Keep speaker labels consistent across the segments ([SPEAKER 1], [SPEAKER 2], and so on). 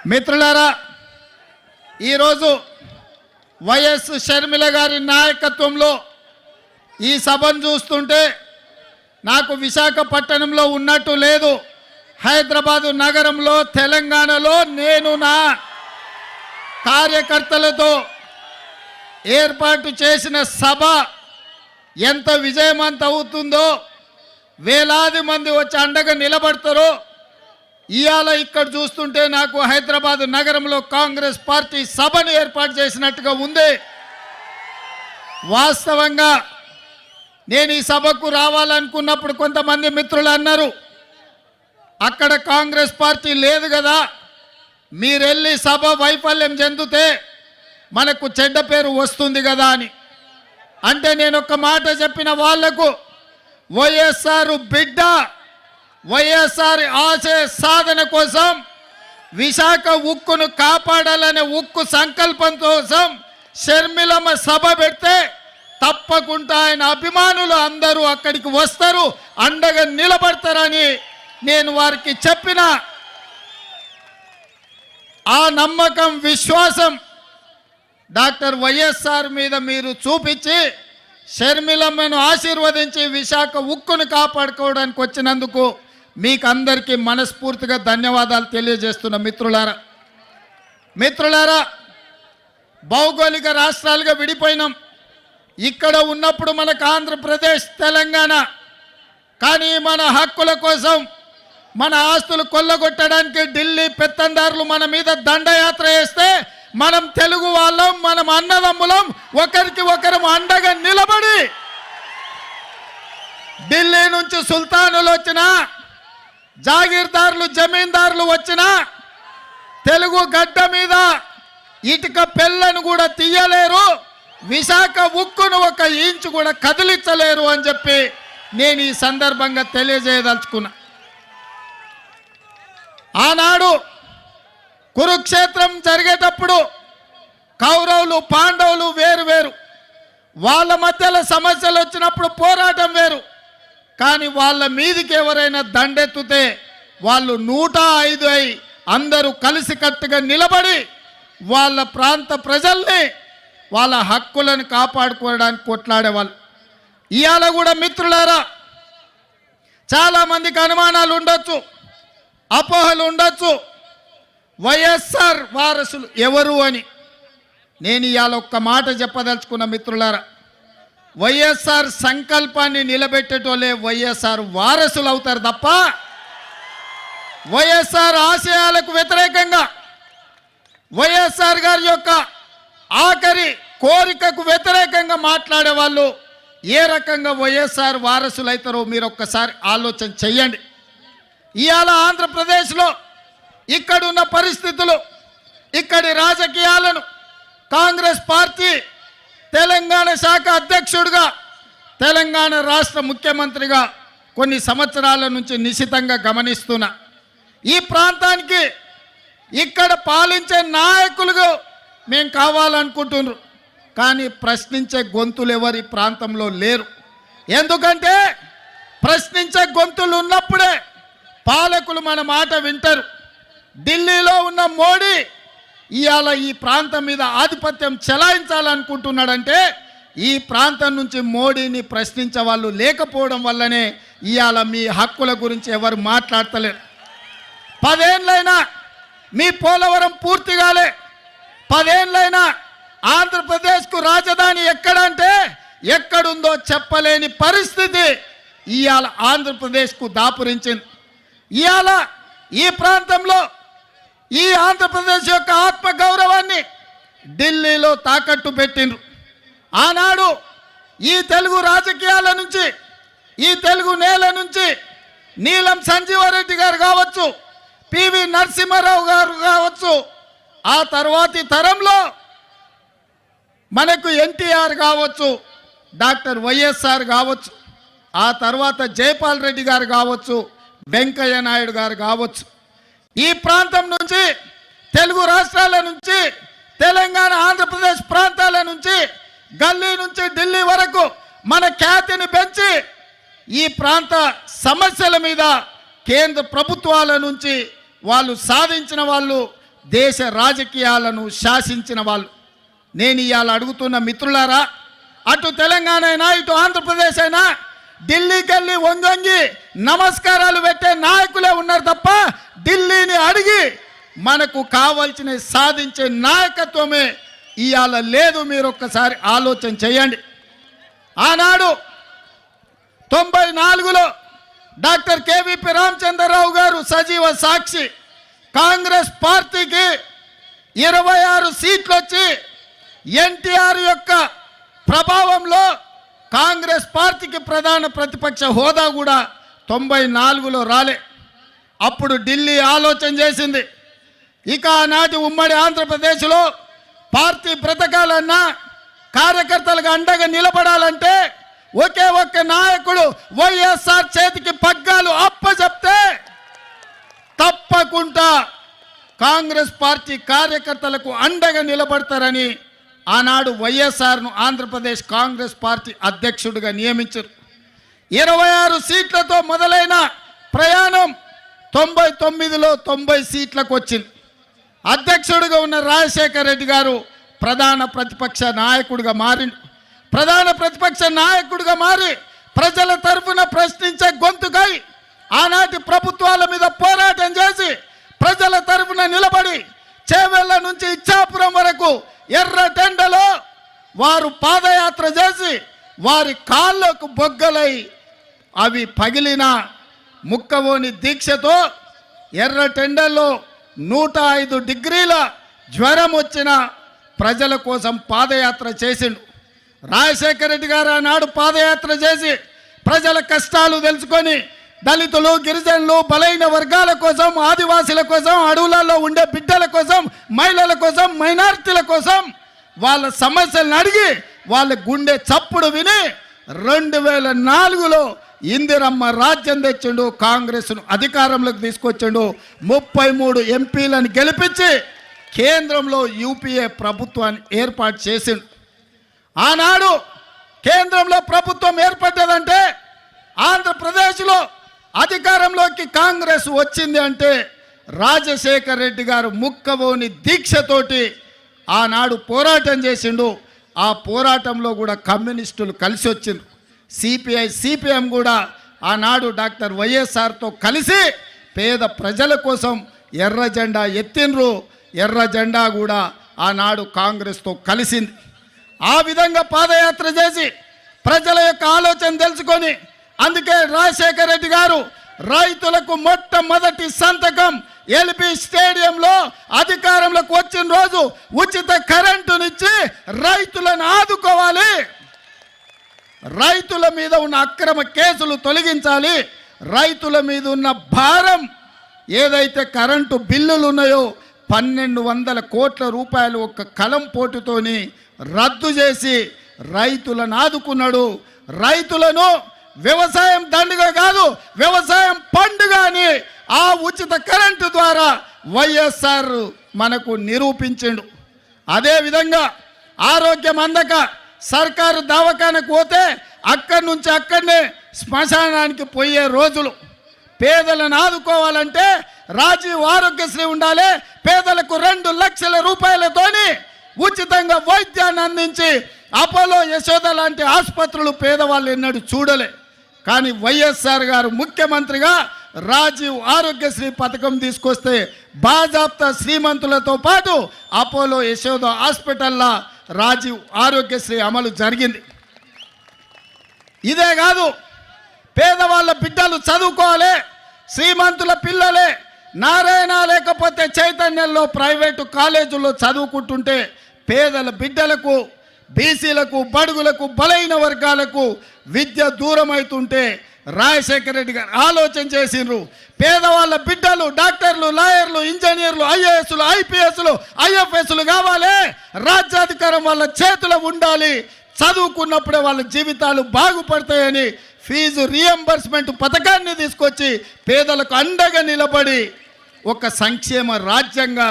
[SPEAKER 1] మిత్రులారా, ఈరోజు వైఎస్ షర్మిల గారి నాయకత్వంలో ఈ సభను చూస్తుంటే నాకు విశాఖపట్నంలో ఉన్నట్టు లేదు. హైదరాబాదు నగరంలో, తెలంగాణలో నేను నా కార్యకర్తలతో ఏర్పాటు చేసిన సభ ఎంత విజయవంతం అవుతుందో, వేలాది మంది వచ్చి అండగా నిలబడతారో ఇవాళ ఇక్కడ చూస్తుంటే నాకు హైదరాబాద్ నగరంలో కాంగ్రెస్ పార్టీ సభను ఏర్పాటు చేసినట్టుగా ఉంది. వాస్తవంగా నేను ఈ సభకు రావాలనుకున్నప్పుడు కొంతమంది మిత్రులు అన్నారు, అక్కడ కాంగ్రెస్ పార్టీ లేదు కదా, మీరెళ్ళి సభ వైఫల్యం చెందితే మనకు చెడ్డ పేరు వస్తుంది కదా అని. అంటే నేను ఒక మాట చెప్పిన వాళ్లకు, వైఎస్ఆర్ బిడ్డ, వైఎస్ఆర్ ఆశయ సాధన కోసం, విశాఖ ఉక్కును కాపాడాలనే ఉక్కు సంకల్పం కోసం షర్మిలమ్మ సభ పెడితే తప్పకుండా ఆయన అభిమానులు అందరూ అక్కడికి వస్తారు, అండగా నిలబడతారని నేను వారికి చెప్పిన ఆ నమ్మకం, విశ్వాసం డాక్టర్ వైఎస్ఆర్ మీద మీరు చూపించి షర్మిలమ్మను ఆశీర్వదించి విశాఖ ఉక్కును కాపాడుకోవడానికి వచ్చినందుకు మీకు అందరికీ మనస్ఫూర్తిగా ధన్యవాదాలు తెలియజేస్తున్న మిత్రులారా, భౌగోళిక రాష్ట్రాలుగా విడిపోయినాం. ఇక్కడ ఉన్నప్పుడు మనకు ఆంధ్రప్రదేశ్, తెలంగాణ. కానీ మన హక్కుల కోసం, మన ఆస్తులు కొల్లగొట్టడానికి ఢిల్లీ పెత్తందారులు మన మీద దండయాత్ర చేస్తే మనం తెలుగు వాళ్ళం, మనం అన్నదమ్ములం, ఒకరికి ఒకరం అండగా నిలబడి ఢిల్లీ నుంచి సుల్తానులు వచ్చినా, జాగీర్దారులు, జమీందారులు వచ్చినా తెలుగు గడ్డ మీద ఇటుక పెళ్ళను కూడా తీయలేరు, విశాఖ ఉక్కును ఒక ఇంచు కూడా కదిలించలేరు అని చెప్పి నేను ఈ సందర్భంగా తెలియజేయదలుచుకున్నా. ఆనాడు కురుక్షేత్రం జరిగేటప్పుడు కౌరవులు, పాండవులు వేరు వేరు, వాళ్ళ మధ్యలో సమస్యలు వచ్చినప్పుడు పోరాటం వేరు. కానీ వాళ్ళ మీదికి ఎవరైనా దండెత్తుతే వాళ్ళు 105 అయి అందరూ కలిసికట్టుగా నిలబడి వాళ్ళ ప్రాంత ప్రజల్ని, వాళ్ళ హక్కులను కాపాడుకోవడానికి కొట్లాడేవాళ్ళు. ఇవాళ కూడా మిత్రులారా, చాలామందికి అనుమానాలు ఉండొచ్చు, అపోహలు ఉండొచ్చు, వైఎస్ఆర్ వారసులు ఎవరు అని. నేను ఇవాళ ఒక్క మాట చెప్పదలుచుకున్న మిత్రులారా, వైఎస్ఆర్ సంకల్పాన్ని నిలబెట్టేటోళ్ళే వైఎస్ఆర్ వారసులు అవుతారు తప్ప వైఎస్ఆర్ ఆశయాలకు వ్యతిరేకంగా, వైఎస్ఆర్ గారి యొక్క ఆఖరి కోరికకు వ్యతిరేకంగా మాట్లాడే వాళ్ళు ఏ రకంగా వైఎస్ఆర్ వారసులు అవుతారో మీరు ఒక్కసారి ఆలోచన చెయ్యండి. ఇవాళ ఆంధ్రప్రదేశ్లో ఇక్కడున్న పరిస్థితులు, ఇక్కడి రాజకీయాలను కాంగ్రెస్ పార్టీ తెలంగాణ శాఖ అధ్యక్షుడిగా, తెలంగాణ రాష్ట్ర ముఖ్యమంత్రిగా కొన్ని సంవత్సరాల నుంచి నిశితంగా గమనిస్తున్నా. ఈ ప్రాంతానికి ఇక్కడ పాలించే నాయకులుగా మేము కావాలనుకుంటున్నారు. కానీ ప్రశ్నించే గొంతులు ఎవరి ప్రాంతంలో లేరు. ఎందుకంటే ప్రశ్నించే గొంతులు ఉన్నప్పుడే పాలకులు మన మాట వింటారు. ఢిల్లీలో ఉన్న మోడీ ఇవాళ ఈ ప్రాంతం మీద ఆధిపత్యం చెలాయించాలనుకుంటున్నాడంటే ఈ ప్రాంతం నుంచి మోడీని ప్రశ్నించే వాళ్ళు లేకపోవడం వల్లనే ఇవాళ మీ హక్కుల గురించి ఎవరు మాట్లాడతలేరు. 10 ఏళ్ళైనా మీ పోలవరం పూర్తి కాలే, 10 ఏళ్ళైనా ఆంధ్రప్రదేశ్కు రాజధాని ఎక్కడంటే ఎక్కడుందో చెప్పలేని పరిస్థితి ఇవాళ ఆంధ్రప్రదేశ్కు దాపురించింది. ఇవాళ ఈ ప్రాంతంలో ఈ ఆంధ్రప్రదేశ్ యొక్క ఆత్మగౌరవాన్ని ఢిల్లీలో తాకట్టు పెట్టిండ్రు. ఆనాడు ఈ తెలుగు రాజకీయాల నుంచి, ఈ తెలుగు నేల నుంచి నీలం సంజీవారెడ్డి గారు కావచ్చు, పివి నరసింహారావు గారు కావచ్చు, ఆ తర్వాతి తరంలో మనకు ఎన్టీఆర్ కావచ్చు, డాక్టర్ వైఎస్ఆర్ కావచ్చు, ఆ తర్వాత జైపాల్ రెడ్డి గారు కావచ్చు, వెంకయ్య నాయుడు గారు కావచ్చు, ఈ ప్రాంతం నుంచి, తెలుగు రాష్ట్రాల నుంచి, తెలంగాణ, ఆంధ్రప్రదేశ్ ప్రాంతాల నుంచి, గల్లీ నుంచి ఢిల్లీ వరకు మన ఖ్యాతిని పెంచి ఈ ప్రాంత సమస్యల మీద కేంద్ర ప్రభుత్వాల నుంచి వాళ్ళు సాధించిన వాళ్ళు దేశ రాజకీయాలను శాసించిన వాళ్ళు. నేను ఇవాళ అడుగుతున్న మిత్రులారా, అటు తెలంగాణ అయినా ఇటు ఆంధ్రప్రదేశ్ అయినా ఢిల్లీకి వెళ్ళి వంగొంగి నమస్కారాలు పెట్టే నాయకులే ఉన్నారు తప్ప ఢిల్లీని అడిగి మనకు కావాల్సిన సాధించే నాయకత్వమే ఇవాళ లేదు. మీరు ఒక్కసారి ఆలోచన చేయండి. ఆనాడు 94లో డాక్టర్ కేవీపీ రామచంద్రరావు గారు సజీవ సాక్షి. కాంగ్రెస్ పార్టీకి 26 సీట్లు వచ్చి ఎన్టీఆర్ యొక్క ప్రభావంలో కాంగ్రెస్ పార్టీకి ప్రధాన ప్రతిపక్ష హోదా కూడా 94లో రాలే. అప్పుడు ఢిల్లీ ఆలోచన చేసింది, ఇక ఆనాటి ఉమ్మడి ఆంధ్రప్రదేశ్లో పార్టీ బ్రతకాలన్నా కార్యకర్తలకు అండగా నిలబడాలంటే ఒకే ఒక్క నాయకుడు వైఎస్ఆర్ చేతికి పగ్గాలు అప్పచెప్తే తప్పకుండా కాంగ్రెస్ పార్టీ కార్యకర్తలకు అండగా నిలబడతారని ఆనాడు వైఎస్ఆర్ను ఆంధ్రప్రదేశ్ కాంగ్రెస్ పార్టీ అధ్యక్షుడిగా నియమించారు. 26 సీట్లతో మొదలైన ప్రయాణం 99లో 90 సీట్లకు వచ్చింది. అధ్యక్షుడిగా ఉన్న రాజశేఖర రెడ్డి గారు ప్రధాన ప్రతిపక్ష నాయకుడిగా మారి ప్రజల తరఫున ప్రశ్నించే గొంతుకై ఆనాటి ప్రభుత్వాల మీద పోరాటం చేసి ప్రజల తరఫున నిలబడి చేవెళ్ళ నుంచి ఇచ్చాపురం వరకు ఎర్రటెండలో వారు పాదయాత్ర చేసి వారి కాళ్ళకు బొగ్గలై అవి పగిలిన ముక్కవోని దీక్షతో ఎర్రటెండలో 105 డిగ్రీల జ్వరం వచ్చిన ప్రజల కోసం పాదయాత్ర చేసిండు. రాజశేఖర రెడ్డి గారు ఆనాడు పాదయాత్ర చేసి ప్రజల కష్టాలు తెలుసుకొని దళితులు, గిరిజనులు, బలైన వర్గాల కోసం, ఆదివాసీల కోసం, అడవులలో ఉండే బిడ్డల కోసం, మహిళల కోసం, మైనారిటీల కోసం వాళ్ళ సమస్యలను అడిగి వాళ్ళ గుండె చప్పుడు విని 2004లో ఇందిరమ్మ రాజ్యం తెచ్చిండు. కాంగ్రెస్ను అధికారంలోకి తీసుకొచ్చిండు. 33 ఎంపీలను గెలిపించి కేంద్రంలో యూపీఏ ప్రభుత్వాన్ని ఏర్పాటు చేసిండు. ఆనాడు కేంద్రంలో ప్రభుత్వం ఏర్పడ్డదంటే ఆంధ్రప్రదేశ్లో అధికారంలోకి కాంగ్రెస్ వచ్చింది అంటే రాజశేఖర రెడ్డి గారు ముక్కవోని దీక్షతోటి ఆనాడు పోరాటం చేసిండు. ఆ పోరాటంలో కూడా కమ్యూనిస్టులు కలిసి వచ్చిండ్రు. సిపిఐ, సిపిఎం కూడా ఆనాడు డాక్టర్ వైఎస్ఆర్తో కలిసి పేద ప్రజల కోసం ఎర్ర జెండా ఎత్తిండ్రు. ఎర్ర జెండా కూడా ఆనాడు కాంగ్రెస్తో కలిసింది. ఆ విధంగా పాదయాత్ర చేసి ప్రజల యొక్క ఆలోచన తెలుసుకొని అందుకే రాజశేఖర రెడ్డి గారు రైతులకు మొట్టమొదటి సంతకం ఎల్బీ స్టేడియంలో అధికారంలోకి వచ్చిన రోజు ఉచిత కరెంటునిచ్చి రైతులను ఆదుకోవాలి, రైతుల మీద ఉన్న అక్రమ కేసులు తొలగించాలి, రైతుల మీద ఉన్న భారం ఏదైతే కరెంటు బిల్లులు ఉన్నాయో 1200 కోట్ల రూపాయలు ఒక్క కలం పోటుతోని రద్దు చేసి రైతులను ఆదుకున్నాడు. రైతులను వ్యవసాయం దండుగ కాదు, వ్యవసాయం పండుగ అని ఆ ఉచిత కరెంటు ద్వారా వైఎస్ఆర్ మనకు నిరూపించిండు. అదేవిధంగా ఆరోగ్యం అందక సర్కారు దవాఖానకు పోతే అక్కడి నుంచి అక్కడనే శ్మశానానికి పోయే రోజులు. పేదలను ఆదుకోవాలంటే రాజీవ్ ఆరోగ్యశ్రీ ఉండాలి. పేదలకు 2 లక్షల రూపాయలతోని ఉచితంగా వైద్యాన్ని అందించి అపోలో, యశోద లాంటి ఆసుపత్రులు పేదవాళ్ళు ఎన్నడూ చూడలే. కానీ వైఎస్ఆర్ గారు ముఖ్యమంత్రిగా రాజీవ్ ఆరోగ్యశ్రీ పథకం తీసుకొస్తే బాజాప్తా శ్రీమంతులతో పాటు అపోలో, యశోద హాస్పిటల్లో రాజీవ్ ఆరోగ్యశ్రీ అమలు జరిగింది. ఇదే కాదు, పేదవాళ్ళ బిడ్డలు చదువుకోవాలి, శ్రీమంతుల పిల్లలే నారాయణ లేకపోతే చైతన్యంలో ప్రైవేటు కాలేజీల్లో చదువుకుంటుంటే పేదల బిడ్డలకు, బీసీలకు, బడుగులకు, బలైన వర్గాలకు విద్య దూరం అవుతుంటే రాజశేఖర రెడ్డి గారు ఆలోచన చేసిండ్రు. పేదవాళ్ళ బిడ్డలు డాక్టర్లు, లాయర్లు, ఇంజనీర్లు, ఐఏఎస్లు, ఐపీఎస్లు, ఐఎఫ్ఎస్లు కావాలి, రాజ్యాధికారం వాళ్ళ చేతిలో ఉండాలి, చదువుకున్నప్పుడే వాళ్ళ జీవితాలు బాగుపడతాయని ఫీజు రియంబర్స్మెంట్ పథకాన్ని తీసుకొచ్చి పేదలకు అండగా నిలబడి ఒక సంక్షేమ రాజ్యంగా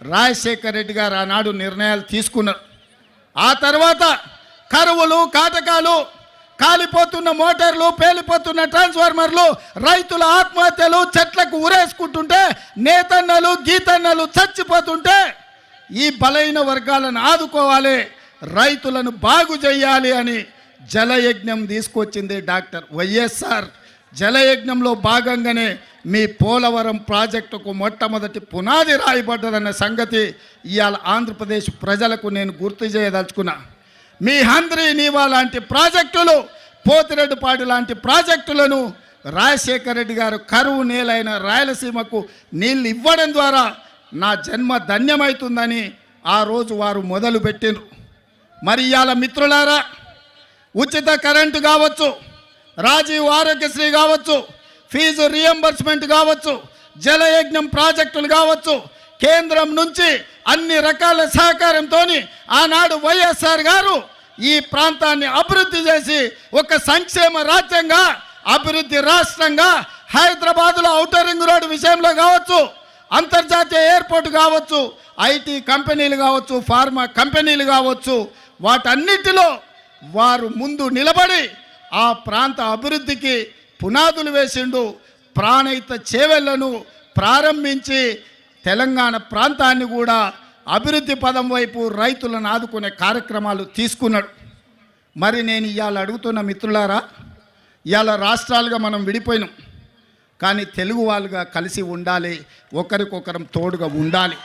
[SPEAKER 1] రాజశేఖర రెడ్డి గారు ఆనాడు నిర్ణయాలు తీసుకున్నారు. ఆ తర్వాత కరువులు, కాటకాలు, కాలిపోతున్న మోటార్లు, పేలిపోతున్న ట్రాన్స్ఫార్మర్లు, రైతుల ఆత్మహత్యలు, చెట్లకు ఉరేసుకుంటుంటే, నేతన్నలు గీతన్నలు చచ్చిపోతుంటే ఈ బలైన వర్గాలను ఆదుకోవాలి, రైతులను బాగు చేయాలి అని జలయజ్ఞం తీసుకొచ్చింది డాక్టర్ వైఎస్ఆర్. జలయజ్ఞంలో భాగంగానే మీ పోలవరం ప్రాజెక్టుకు మొట్టమొదటి పునాది రాయబడ్డదన్న సంగతి ఇవాళ ఆంధ్రప్రదేశ్ ప్రజలకు నేను గుర్తు చేయదలుచుకున్నా. మీ హంద్రీ నీవా లాంటి ప్రాజెక్టులు, పోతిరెడ్డిపాడు లాంటి ప్రాజెక్టులను రాజశేఖర రెడ్డి గారు కరువు నేలైన రాయలసీమకు నీళ్ళు ఇవ్వడం ద్వారా నా జన్మ ధన్యమవుతుందని ఆ రోజు వారు మొదలుపెట్టిండ్రు. మరి ఇవాళ మిత్రులారా, ఉచిత కరెంటు కావచ్చు, రాజీవ్ ఆరోగ్యశ్రీ కావచ్చు, ఫీజు రియంబర్స్మెంట్ కావచ్చు, జలయజ్ఞం ప్రాజెక్టులు కావచ్చు, కేంద్రం నుంచి అన్ని రకాల సహకారంతో ఆనాడు వైఎస్ఆర్ గారు ఈ ప్రాంతాన్ని అభివృద్ధి చేసి ఒక సంక్షేమ రాజ్యంగా, అభివృద్ధి రాష్ట్రంగా హైదరాబాదులో ఔటర్ రింగ్ రోడ్డు విషయంలో కావచ్చు, అంతర్జాతీయ ఎయిర్పోర్ట్ కావచ్చు, ఐటీ కంపెనీలు కావచ్చు, ఫార్మా కంపెనీలు కావచ్చు, వాటన్నిటిలో వారు ముందు నిలబడి ఆ ప్రాంత అభివృద్ధికి పునాదులు వేసిండు. ప్రాణహిత చేవెళ్లను ప్రారంభించి తెలంగాణ ప్రాంతాన్ని కూడా అభివృద్ధి పదం వైపు రైతులను ఆదుకునే కార్యక్రమాలు తీసుకున్నాడు. మరి నేను ఇవాళ అడుగుతున్న మిత్రులారా, ఇవాళ రాష్ట్రాలుగా మనం విడిపోయినాం, కానీ తెలుగు వాళ్ళుగా కలిసి ఉండాలి, ఒకరికొకరం తోడుగా ఉండాలి.